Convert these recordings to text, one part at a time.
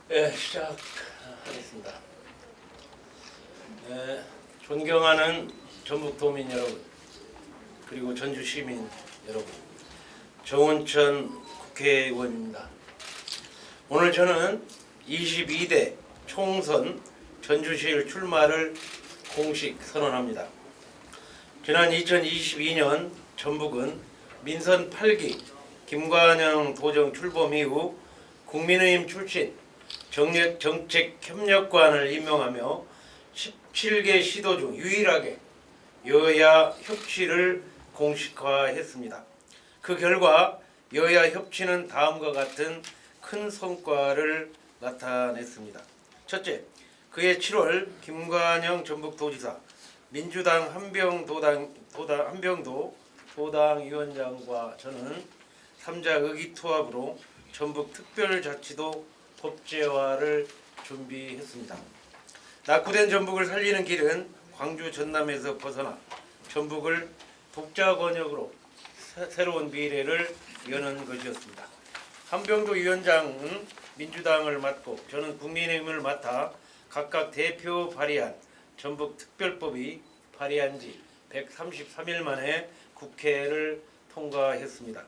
네, 시작하겠습니다. 네, 존경하는 전북도민 여러분, 그리고 전주 시민 여러분, 정운천 국회의원입니다. 오늘 저는 22대 총선 전주시를 출마를 공식 선언합니다. 지난 2022년 전북은 민선 8기 김관영 도정 출범 이후 국민의힘 출신 정책협력관을 임명하며 17개 시도 중 유일하게 여야 협치를 공식화했습니다. 그 결과 여야 협치는 다음과 같은 큰 성과를 나타냈습니다. 첫째, 그해 7월 김관영 전북도지사, 민주당 한병도 도당위원장과 저는 3자 의기투합으로 전북특별자치도 법제화를 준비했습니다. 낙후된 전북을 살리는 길은 광주 전남에서 벗어나 전북을 독자 권역으로 새로운 미래를 여는 것이었습니다. 한병도 위원장은 민주당을 맡고 저는 국민의힘을 맡아 각각 대표 발의한 전북특별법이 발의한 지 133일 만에 국회를 통과했습니다.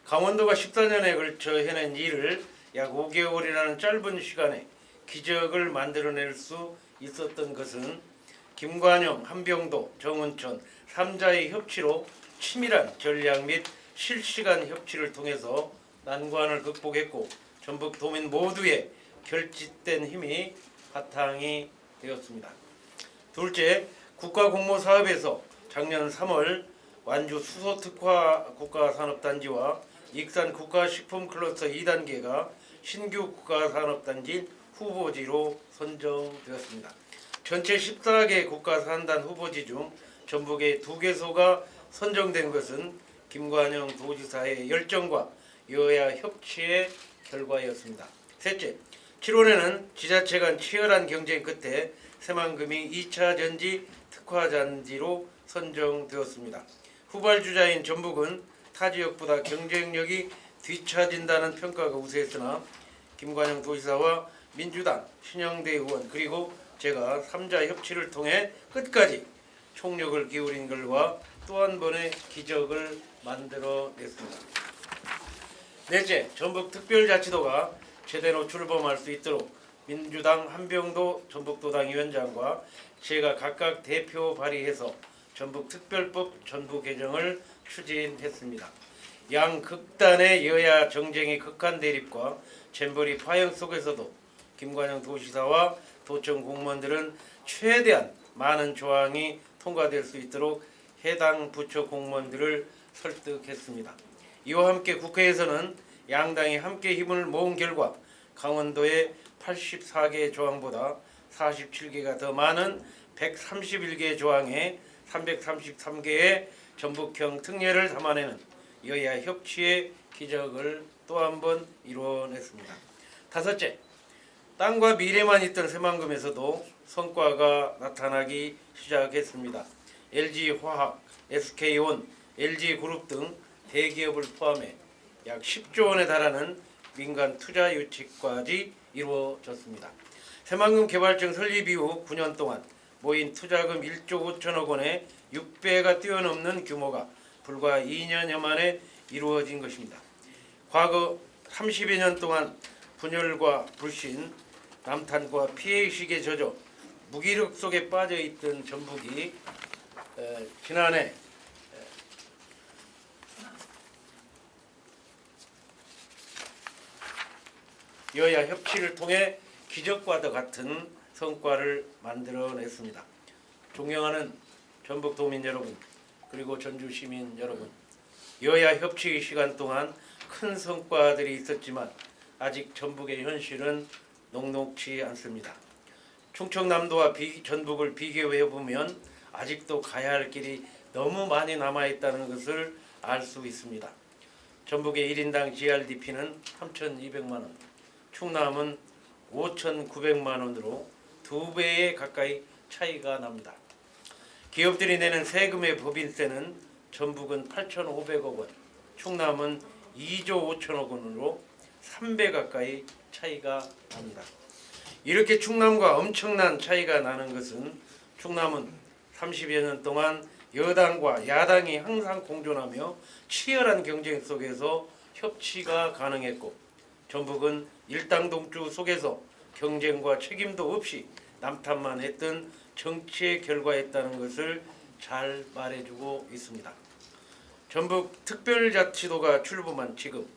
강원도가 14년에 걸쳐 해낸 일을 약 5개월이라는 짧은 시간에 기적을 만들어낼 수 있었던 것은 김관영, 한병도, 정운천 3자의 협치로 치밀한 전략 및 실시간 협치를 통해서 난관을 극복했고 전북도민 모두의 결집된 힘이 바탕이 되었습니다. 둘째, 국가공모사업에서 작년 3월 완주 수소특화 국가산업단지와 익산 국가식품클러스터 2단계가 신규 국가산업단지 후보지로 선정되었습니다. 전체 14개 국가산단 후보지 중 전북의 2개소가 선정된 것은 김관영 도지사의 열정과 여야 협치의 결과였습니다. 셋째, 7월에는 지자체 간 치열한 경쟁 끝에 새만금이 2차 전지 특화단지로 선정되었습니다. 후발주자인 전북은 타 지역보다 경쟁력이 뒤처진다는 평가가 우세했으나 김관영 도지사와 민주당, 신영대 의원 그리고 제가 3자 협치를 통해 끝까지 총력을 기울인 결과 또 한 번의 기적을 만들어냈습니다. 넷째, 전북특별자치도가 제대로 출범할 수 있도록 민주당 한병도 전북도당위원장과 제가 각각 대표 발의해서 전북특별법 전부 개정을 추진했습니다. 양 극단의 여야 정쟁의 극한 대립과 잼버리 파형 속에서도 김관영 도지사와 도청 공무원들은 최대한 많은 조항이 통과될 수 있도록 해당 부처 공무원들을 설득했습니다. 이와 함께 국회에서는 양당이 함께 힘을 모은 결과 강원도의 84개 조항보다 47개가 더 많은 131개 조항에 333개의 전북형 특례를 담아내는 여야 협치의 기적을 또 한 번 이뤄냈습니다. 다섯째, 땅과 미래만 있던 새만금에서도 성과가 나타나기 시작했습니다. LG화학, SK온, LG그룹 등 대기업을 포함해 약 10조 원에 달하는 민간 투자 유치까지 이루어졌습니다. 새만금 개발청 설립 이후 9년 동안 모인 투자금 1조 5천억 원의 6배가 뛰어넘는 규모가 불과 2년여 만에 이루어진 것입니다. 과거 30여 년 동안 분열과 불신, 남탄과 피해의식에 젖어 무기력 속에 빠져있던 전북이 지난해 여야 협치를 통해 기적과도 같은 성과를 만들어냈습니다. 존경하는 전북도민 여러분 그리고 전주 시민 여러분, 여야 협치의 시간 동안 큰 성과들이 있었지만 아직 전북의 현실은 녹록지 않습니다. 충청남도와 전북을 비교해보면 아직도 가야 할 길이 너무 많이 남아있다는 것을 알 수 있습니다. 전북의 1인당 GRDP는 3,200만 원, 충남은 5,900만 원으로 2배에 가까이 차이가 납니다. 기업들이 내는 세금의 법인세는 전북은 8,500억 원, 충남은 2조 5천억 원으로 3배 가까이 차이가 납니다. 이렇게 충남과 엄청난 차이가 나는 것은 충남은 30여 년 동안 여당과 야당이 항상 공존하며 치열한 경쟁 속에서 협치가 가능했고, 전북은 일당동주 속에서 경쟁과 책임도 없이 남탓만 했던 정치의 결과였다는 것을 잘 말해주고 있습니다. 전북 특별자치도가 출범한 지금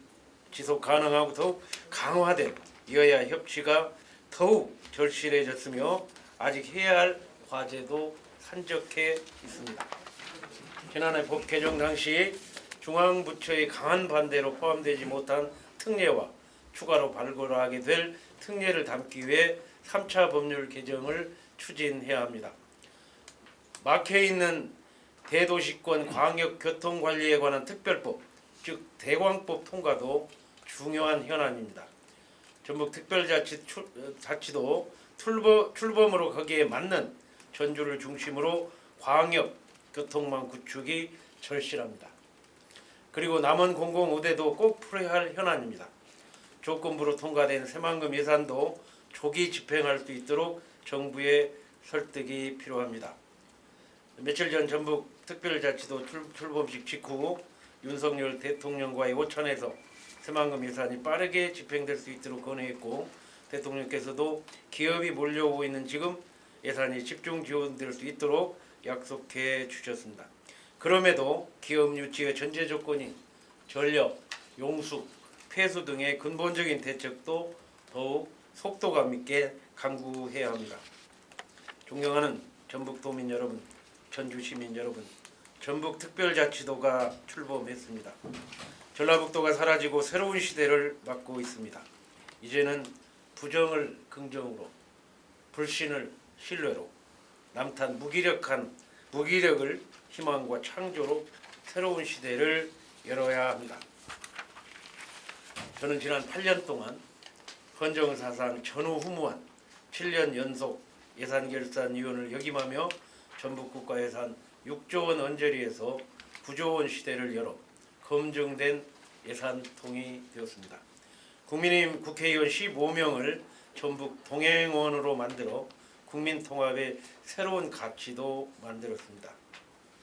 지속 가능하고 더욱 강화된 여야 협치가 더욱 절실해졌으며 아직 해야 할 과제도 산적해 있습니다. 지난해 법 개정 당시 중앙부처의 강한 반대로 포함되지 못한 특례와 추가로 발굴하게 될 특례를 담기 위해 3차 법률 개정을 추진해야 합니다. 막혀있는 대도시권 광역교통관리에 관한 특별법, 즉 대광법 통과도 중요한 현안입니다. 전북특별자치도 출범으로 거기에 맞는 전주를 중심으로 광역교통망 구축이 절실합니다. 그리고 남원 공공의대도 꼭 풀어야 할 현안입니다. 조건부로 통과된 새만금 예산도 조기 집행할 수 있도록 정부의 설득이 필요합니다. 며칠 전 전북특별자치도 출범식 직후 윤석열 대통령과의 오찬에서 새만금 예산이 빠르게 집행될 수 있도록 건의했고, 대통령께서도 기업이 몰려오고 있는 지금 예산이 집중 지원될 수 있도록 약속해 주셨습니다. 그럼에도 기업 유치의 전제 조건인 전력, 용수, 폐수 등의 근본적인 대책도 더욱 속도감 있게 강구해야 합니다. 존경하는 전북도민 여러분, 전주시민 여러분, 전북특별자치도가 출범했습니다. 전라북도가 사라지고 새로운 시대를 맞고 있습니다. 이제는 부정을 긍정으로, 불신을 신뢰로, 남탓 무기력을 희망과 창조로 새로운 시대를 열어야 합니다. 저는 지난 8년 동안 헌정사상 전후무한 7년 연속 예산결산위원을 역임하며 전북국가예산 6조 원 언저리에서 9조 원 시대를 열어 검증된 예산통이 되었습니다. 국민의힘 국회의원 15명을 전북 동행원으로 만들어 국민통합의 새로운 가치도 만들었습니다.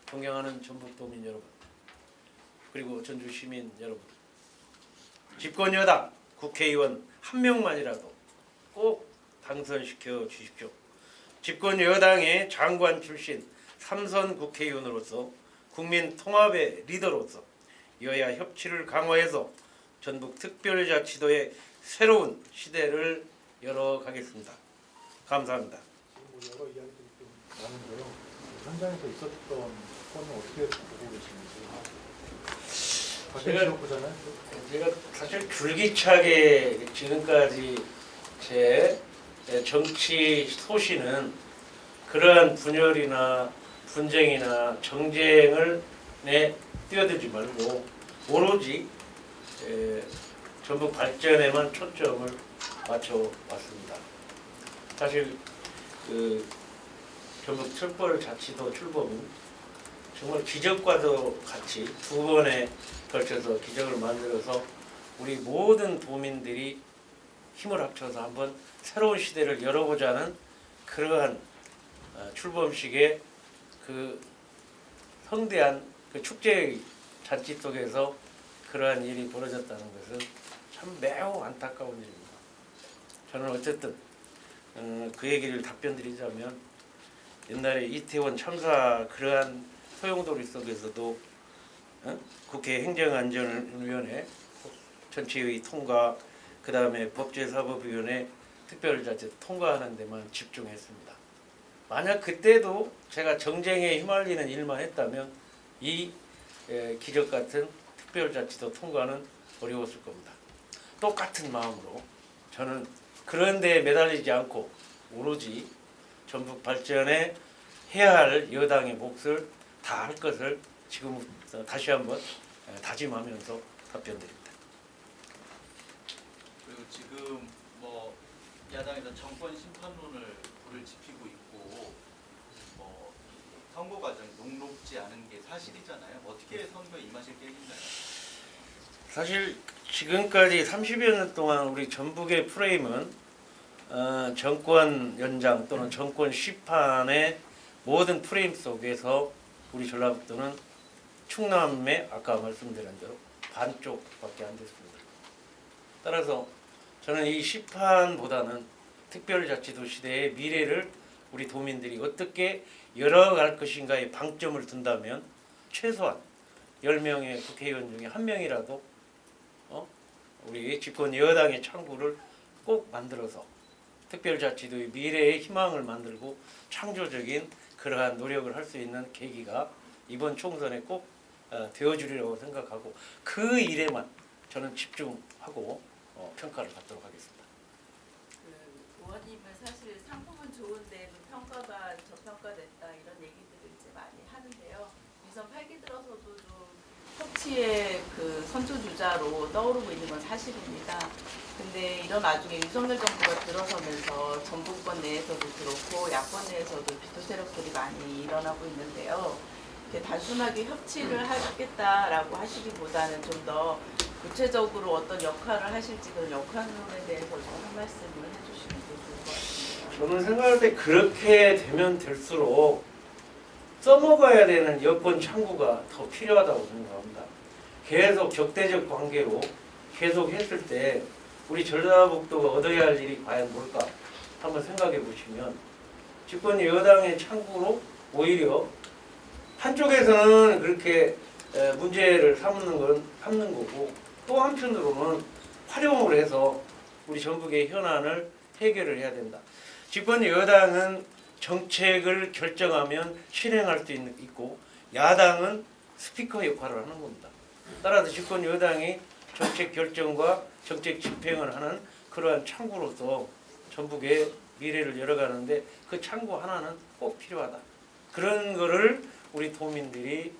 존경하는 전북도민 여러분, 그리고 전주시민 여러분, 집권여당 국회의원 한 명만이라도 꼭 당선시켜 주십시오. 집권여당의 장관 출신 3선 국회의원으로서 국민통합의 리더로서 여야 협치를 강화해서 전북특별자치도의 새로운 시대를 열어가겠습니다. 감사합니다. 여러 이야기들이 좀 나는데요. 현장에서 있었던 건은 어떻게 보고 계시는지. 제가 사실 줄기차게 지금까지 제 정치 소신은 그러한 분열이나 분쟁이나 정쟁을 뛰어들지 말고 오로지 전북 발전에만 초점을 맞춰 왔습니다. 사실 전북 특별자치도 출범은 정말 기적과도 같이 두 번에 걸쳐서 기적을 만들어서 우리 모든 도민들이 힘을 합쳐서 한번 새로운 시대를 열어보자는 그러한 출범식의 그 성대한 그 축제 잔치 속에서 그러한 일이 벌어졌다는 것은 참 매우 안타까운 일입니다. 저는 어쨌든 그 얘기를 답변드리자면 옛날에 이태원 참사 그러한 소용돌이 속에서도 국회 행정안전위원회 전체의 통과, 그 다음에 법제사법위원회 특별자치 통과하는 데만 집중했습니다. 만약 그때도 제가 정쟁에 휘말리는 일만 했다면 이 기적 같은 특별자치도 통과는 어려웠을 겁니다. 똑같은 마음으로 저는 그런 데에 매달리지 않고 오로지 전북 발전에 해야 할 여당의 몫을 다 할 것을 지금부터 다시 한번 다짐하면서 답변드립니다. 그리고 지금 뭐 야당에서 정권 심판론을 불을 지피고 있고 뭐 선거 과정이 녹록지 않은 게 사실이잖아요. 어떻게 선거에 임하실 계획인가요? 사실 지금까지 30여 년 동안 우리 전북의 프레임은 정권 연장 또는 정권 시판의 모든 프레임 속에서 우리 전라북도는 충남의 아까 말씀드린 대로 반쪽밖에 안 됐습니다. 따라서 저는 이 시판보다는 특별자치도 시대의 미래를 우리 도민들이 어떻게 열어갈 것인가에 방점을 둔다면 최소한 10명의 국회의원 중에 한 명이라도 우리 집권 여당의 창구를 꼭 만들어서 특별자치도의 미래의 희망을 만들고 창조적인 그러한 노력을 할 수 있는 계기가 이번 총선에 꼭 되어주리라고 생각하고 그 일에만 저는 집중하고 평가를 받도록 하겠습니다. 그 의원님은 사실 상품은 좋은데 그 평가가 저평가됐다 이런 얘기들을 이제 많이 하는데요. 위선 8기 들어서도 좀 협치의 그 선두주자로 떠오르고 있는 건 사실입니다. 근데 이런 와중에 윤석열 정부가 들어서면서 정부권 내에서도 그렇고 야권 내에서도 비토 세력들이 많이 일어나고 있는데요. 이렇게 단순하게 협치를 하겠다라고 하시기보다는 좀 더 구체적으로 어떤 역할을 하실지 그런 역할론에 대해서 좀 한 말씀을 해주시면 좋을 것 같습니다. 저는 생각할 때 그렇게 되면 될수록 써먹어야 되는 여권 창구가 더 필요하다고 생각합니다. 계속 적대적 관계로 계속 했을 때 우리 전라북도가 얻어야 할 일이 과연 뭘까 한번 생각해 보시면 집권 여당의 창구로 오히려 한쪽에서는 그렇게 문제를 삼는 거고 또 한편으로는 활용을 해서 우리 전북의 현안을 해결을 해야 된다. 집권 여당은 정책을 결정하면 실행할 수 있고 야당은 스피커 역할을 하는 겁니다. 따라서 집권 여당이 정책 결정과 정책 집행을 하는 그러한 창구로서 전북의 미래를 열어가는데 그 창구 하나는 꼭 필요하다. 그런 거를 우리 도민들이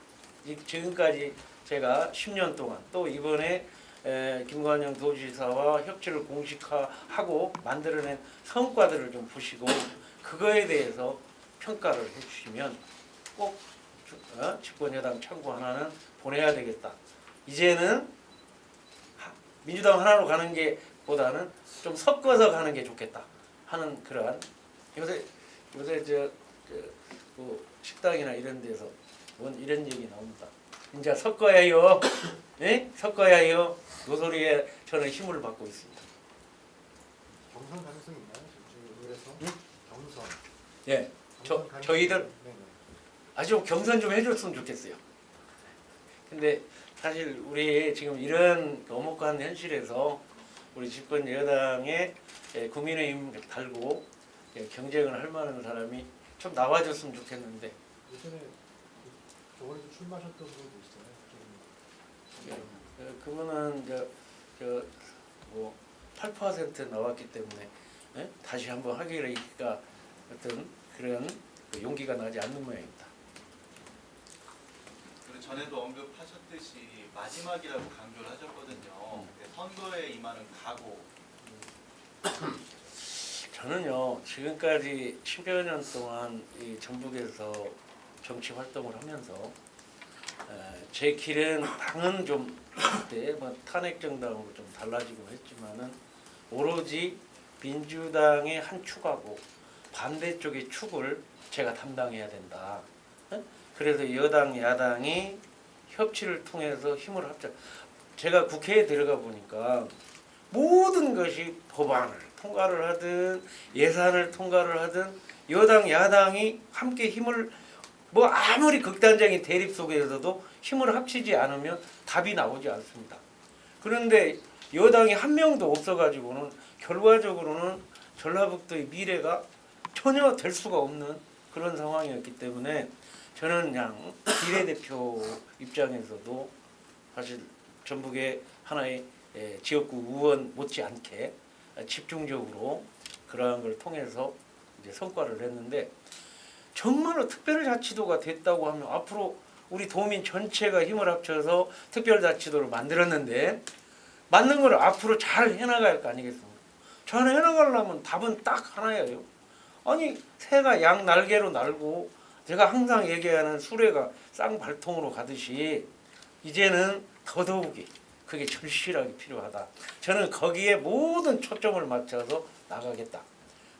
지금까지 제가 10년 동안 또 이번에 김관영 도지사와 협치를 공식화하고 만들어낸 성과들을 좀 보시고 그거에 대해서 평가를 해주시면 꼭 집권 여당 창구 하나는 보내야 되겠다. 이제는 민주당 하나로 가는 게 보다는 좀 섞어서 가는 게 좋겠다 하는 그러한 요새 뭐 식당이나 이런 데서 이런 얘기 나옵니다. 이제 섞어야 해요. 네? 섞어야 해요. 노소리에 저는 힘을 받고 있습니다. 경선 가능성이 있나요? 지금 의회에서 응? 경선. 예, 경선 가능성이- 저희들 네네. 아주 경선 좀 해줬으면 좋겠어요. 근데 사실 우리 지금 이런 엄혹한 현실에서 우리 집권 여당의 국민의힘 달고 경쟁을 할 만한 사람이 좀 나와줬으면 좋겠는데 예전에 저번에도 출마하셨던 분도 있잖아요. 그분은 뭐 8% 나왔기 때문에 다시 한번 하기가 어떤 그런 용기가 나지 않는 모양입니다. 그리고 전에도 언급하셨듯이 마지막이라고 강조를 하셨거든요. 선거에 임하는 각오. 저는요 지금까지 10여 년 동안 이 전북에서 정치 활동을 하면서 제 길은 당은 좀 그때 뭐 탄핵 정당으로 좀 달라지고 했지만은 오로지 민주당의 한 축하고 반대쪽의 축을 제가 담당해야 된다. 그래서 여당 야당이 협치를 통해서 힘을 합쳐. 제가 국회에 들어가 보니까 모든 것이 법안을 통과를 하든 예산을 통과를 하든 여당 야당이 함께 힘을 뭐 아무리 극단적인 대립 속에서도 힘을 합치지 않으면 답이 나오지 않습니다. 그런데 여당이 한 명도 없어가지고는 결과적으로는 전라북도의 미래가 전혀 될 수가 없는 그런 상황이었기 때문에 저는 그냥 비례대표 입장에서도 사실 전북의 하나의 지역구 의원 못지않게 집중적으로 그러한 걸 통해서 이제 성과를 했는데 정말로 특별자치도가 됐다고 하면 앞으로 우리 도민 전체가 힘을 합쳐서 특별자치도를 만들었는데 만든 걸 앞으로 잘 해나갈 거 아니겠습니까? 잘 해나가려면 답은 딱 하나예요. 아니 새가 양 날개로 날고 제가 항상 얘기하는 수레가 쌍발통으로 가듯이 이제는 더더욱이 그게 절실하게 필요하다. 저는 거기에 모든 초점을 맞춰서 나가겠다.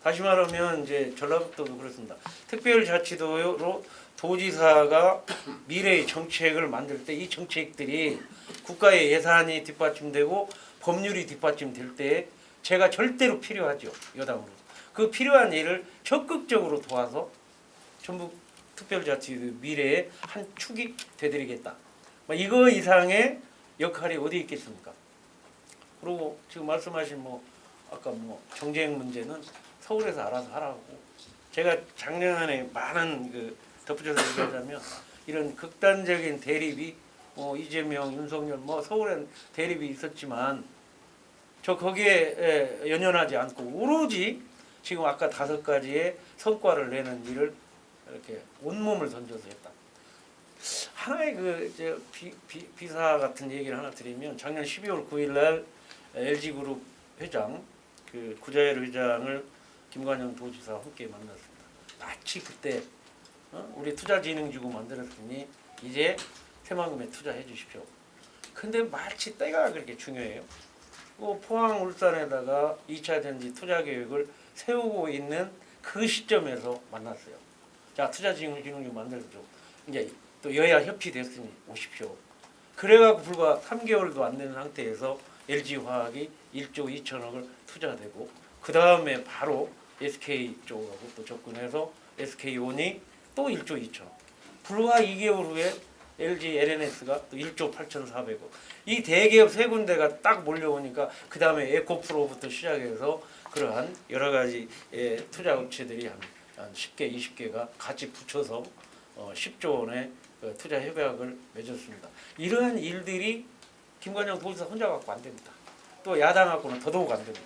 다시 말하면 이제 전라북도도 그렇습니다. 특별자치도로 도지사가 미래의 정책을 만들 때 이 정책들이 국가의 예산이 뒷받침되고 법률이 뒷받침될 때 제가 절대로 필요하죠. 여당으로. 그 필요한 일을 적극적으로 도와서 전북 특별자치도 미래의 한 축이 되드리겠다. 이거 이상의 역할이 어디 있겠습니까? 그리고 지금 말씀하신 아까 정쟁 문제는 서울에서 알아서 하라고. 제가 작년에 많은 덧붙여서 얘기하자면 이런 극단적인 대립이 이재명, 윤석열 서울엔 대립이 있었지만 저 거기에 연연하지 않고 오로지 지금 아까 5가지의 성과를 내는 일을 이렇게 온몸을 던져서 했다. 하나의 비사 같은 얘기를 하나 드리면 작년 12월 9일 날 LG그룹 회장 구자열 회장을 김관영 도지사와 함께 만났습니다. 마치 그때 우리 투자진흥지구 만들었으니 이제 새만금에 투자해 주십시오. 근데 마치 때가 그렇게 중요해요. 포항, 울산에다가 2차 전지 투자 계획을 세우고 있는 그 시점에서 만났어요. 자, 투자진흥지구 만들죠. 이제 또 여야 협의됐으니 오십시오. 그래갖고 불과 3개월도 안 되는 상태에서 LG화학이 1조 2천억을 투자되고 그 다음에 바로 SK 쪽하고 또 접근해서 SK온이 또 1조 2천억. 불과 2개월 후에 LG LNS가 또 1조 8,400억. 이 대기업 세 군데가 딱 몰려오니까 그 다음에 에코프로부터 시작해서 그러한 여러 가지 투자 업체들이 한 10개, 20개가 같이 붙여서 10조 원의 투자 협약을 맺었습니다. 이러한 일들이 김관영 도지사 혼자 갖고 안 됩니다. 또 야당 갖고는 더더욱 안 됩니다.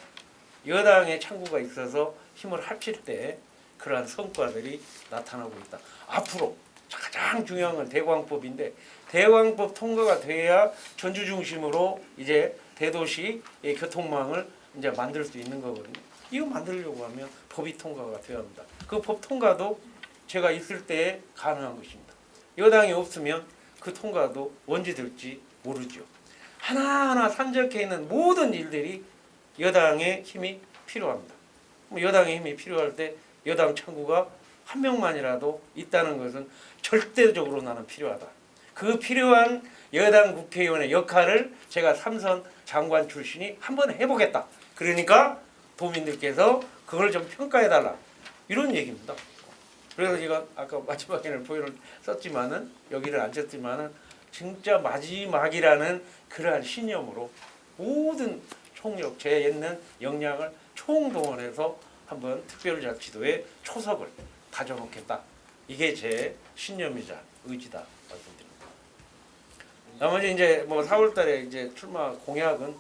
여당의 창구가 있어서 힘을 합칠 때 그러한 성과들이 나타나고 있다. 앞으로 가장 중요한 건 대광법인데 대광법 통과가 돼야 전주 중심으로 이제 대도시 교통망을 이제 만들 수 있는 거거든요. 이거 만들려고 하면 법이 통과가 돼야 합니다. 그 법 통과도 제가 있을 때 가능한 것입니다. 여당이 없으면 그 통과도 언제 될지 모르죠. 하나하나 산적해 있는 모든 일들이 여당의 힘이 필요합니다. 여당의 힘이 필요할 때 여당 창구가 한 명만이라도 있다는 것은 절대적으로 나는 필요하다. 그 필요한 여당 국회의원의 역할을 제가 3선 장관 출신이 한번 해보겠다. 그러니까 도민들께서 그걸 좀 평가해달라. 이런 얘기입니다. 그래서 제가 아까 마지막에는 표현을 썼지만은 여기를 안 썼지만은 진짜 마지막이라는 그러한 신념으로 모든 총력 제 있는 역량을 총동원해서 한번 특별자치도의 초석을 다져놓겠다. 이게 제 신념이자 의지다 말씀드립니다. 나머지 이제 4월달에 이제 출마 공약은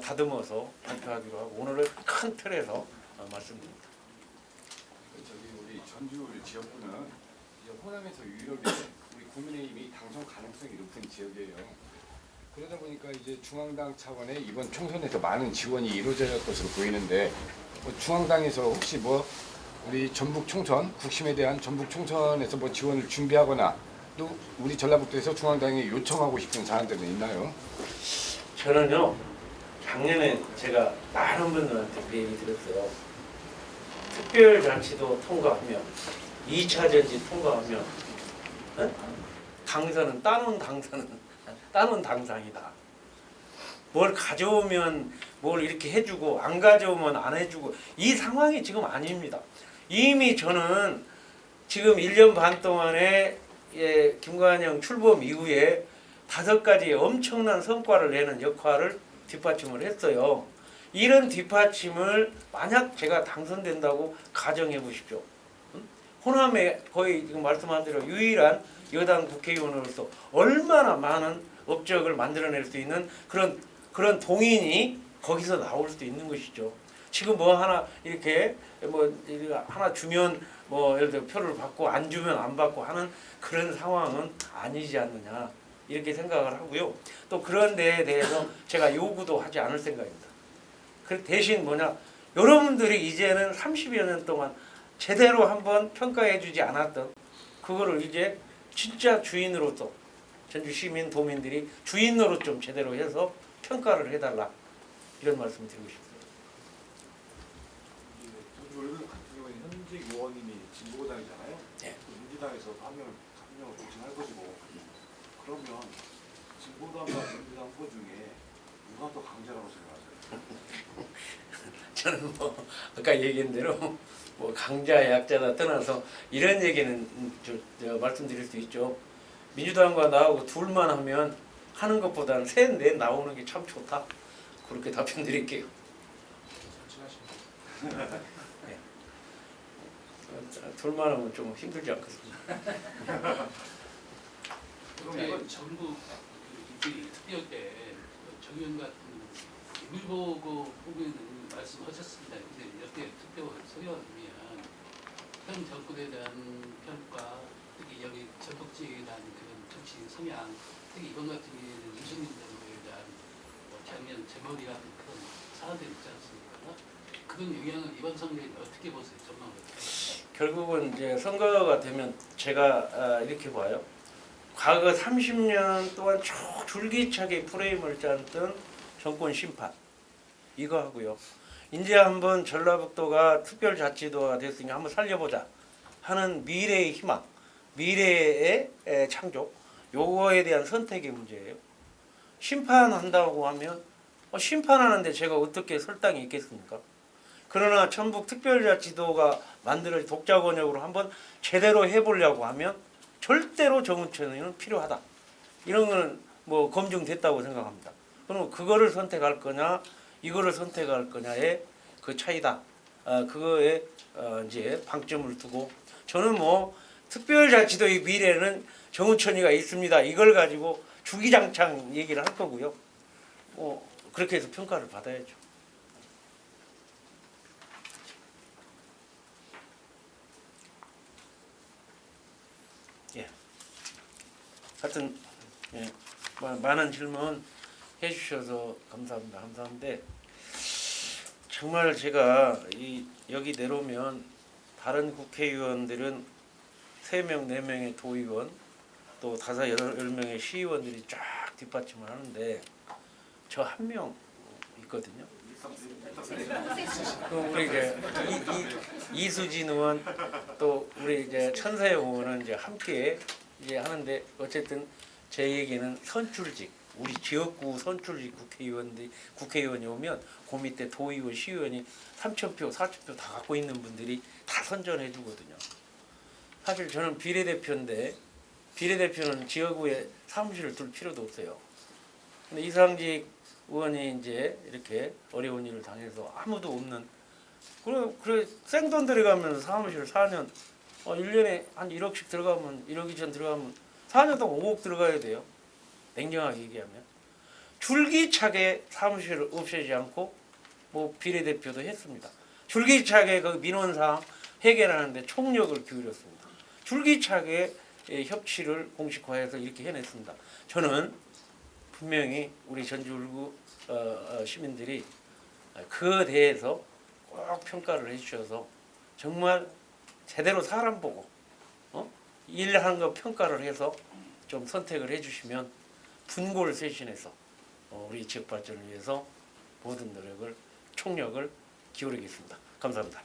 다듬어서 발표하기로 하고 오늘은 큰 틀에서 말씀드립니다. 우리 전주 지역구는 이제 호남에서 유일하게 우리 국민의힘이 당선 가능성이 높은 지역이에요. 그러다 보니까 이제 중앙당 차원의 이번 총선에서 많은 지원이 이루어질 것으로 보이는데 중앙당에서 혹시 우리 전북 총선 국심에 대한 전북 총선에서 지원을 준비하거나 또 우리 전라북도에서 중앙당에 요청하고 싶은 사안들은 있나요? 저는요 작년에 제가 많은 분들한테 그 얘기 드렸어요. 특별자치도 통과하면 2차 전지 통과하면 당선은 따놓은 당상이다. 뭘 가져오면 뭘 이렇게 해주고 안 가져오면 안 해주고 이 상황이 지금 아닙니다. 이미 저는 지금 1년 반 동안에 김관영 출범 이후에 5가지의 엄청난 성과를 내는 역할을 뒷받침을 했어요. 이런 뒷받침을 만약 제가 당선된다고 가정해 보십시오. 호남에 거의 지금 말씀한 대로 유일한 여당 국회의원으로서 얼마나 많은 업적을 만들어낼 수 있는 그런 동인이 거기서 나올 수도 있는 것이죠. 지금 하나 이렇게 하나 주면 예를 들어 표를 받고 안 주면 안 받고 하는 그런 상황은 아니지 않느냐 이렇게 생각을 하고요. 또 그런 데에 대해서 제가 요구도 하지 않을 생각입니다. 그 대신 여러분들이 이제는 30여 년 동안 제대로 한번 평가해주지 않았던 그거를 이제 진짜 주인으로서 전주 시민 도민들이 주인으로 좀 제대로 해서 평가를 해달라 이런 말씀 드리고 싶습니다. 전주 월급 같은 경우에는 현직 의원님이 진보당이잖아요. 네. 민주당에서 한 명을 공천할 것이고 그러면 진보당과 민주당 후보 중에 누가 더 강자라고 생각하세요? 저는 뭐 아까 얘기한 대로 뭐 강자 약자나 떠나서 이런 얘기는 저 말씀드릴 수 있죠. 민주당과 나하고 둘만 하면 하는 것보다는 셋, 넷 나오는 게 참 좋다. 그렇게 답변 드릴게요. 네. 둘만 하면 좀 힘들지 않겠습니까? 그럼 이건 전북 특별 때 정의원 같은 일보고 보고는 말씀하셨습니다. 근데 여태 특별 서열하면 현 정권에 대한 평가, 특히 여기 전북 지역에 대한 그런 정치 성향, 특히 이번 같은 경우에는 이승민 정부에 대한 작년 재머리 같은 그런 사안들이 있지 않습니까? 그런 영향을 이번 선거에 어떻게 보세요? 전망을 어떻게? 결국은 이제 선거가 되면 제가 이렇게 봐요. 과거 30년 동안 쭉 줄기차게 프레임을 짰던 정권 심판 이거 하고요. 이제 한번 전라북도가 특별자치도가 됐으니 한번 살려보자 하는 미래의 희망, 미래의 창조 요거에 대한 선택의 문제예요. 심판한다고 하면 심판하는데 제가 어떻게 설당이 있겠습니까? 그러나 전북 특별자치도가 만들어진 독자 권역으로 한번 제대로 해보려고 하면 절대로 정운천은 필요하다. 이런 거는 뭐 검증됐다고 생각합니다. 그럼 그거를 선택할 거냐, 이거를 선택할 거냐의 그 차이다. 그거에 이제 방점을 두고 저는 뭐 특별자치도의 미래는 정운천이가 있습니다. 이걸 가지고 주기장창 얘기를 할 거고요. 그렇게 해서 평가를 받아야죠. 예. 하여튼 예. 많은 질문 해주셔서 감사합니다. 감사한데 정말 제가 여기 내려오면 다른 국회의원들은 3명, 4명의 도의원 또 5, 10명의 시의원들이 쫙 뒷받침을 하는데 저 한 명 있거든요. 우리 이제 이수진 의원 또 우리 이제 천사영 의원은 이제 함께 이제 하는데 어쨌든 제 얘기는 선출직 우리 지역구 선출직 국회의원이 오면 그 밑에 도의원, 시의원이 3,000표, 4,000표 다 갖고 있는 분들이 다 선전해 주거든요. 사실 저는 비례대표인데 비례대표는 지역구에 사무실을 둘 필요도 없어요. 근데 이상직 의원이 이제 이렇게 어려운 일을 당해서 아무도 없는 그래 생돈 들어가면서 사무실 4년 1년에 한 1억씩 들어가면 1억 2천 들어가면 4년 동안 5억 들어가야 돼요. 냉정하게 얘기하면 줄기차게 사무실을 없애지 않고 뭐 비례대표도 했습니다. 줄기차게 그 민원사항 해결하는데 총력을 기울였습니다. 줄기차게 협치를 공식화해서 이렇게 해냈습니다. 저는 분명히 우리 전주울구 시민들이 그에 대해서 꼭 평가를 해주셔서 정말 제대로 사람 보고 일하는 거 평가를 해서 좀 선택을 해주시면 분골 쇄신해서 우리 지역 발전을 위해서 모든 노력을 총력을 기울이겠습니다. 감사합니다.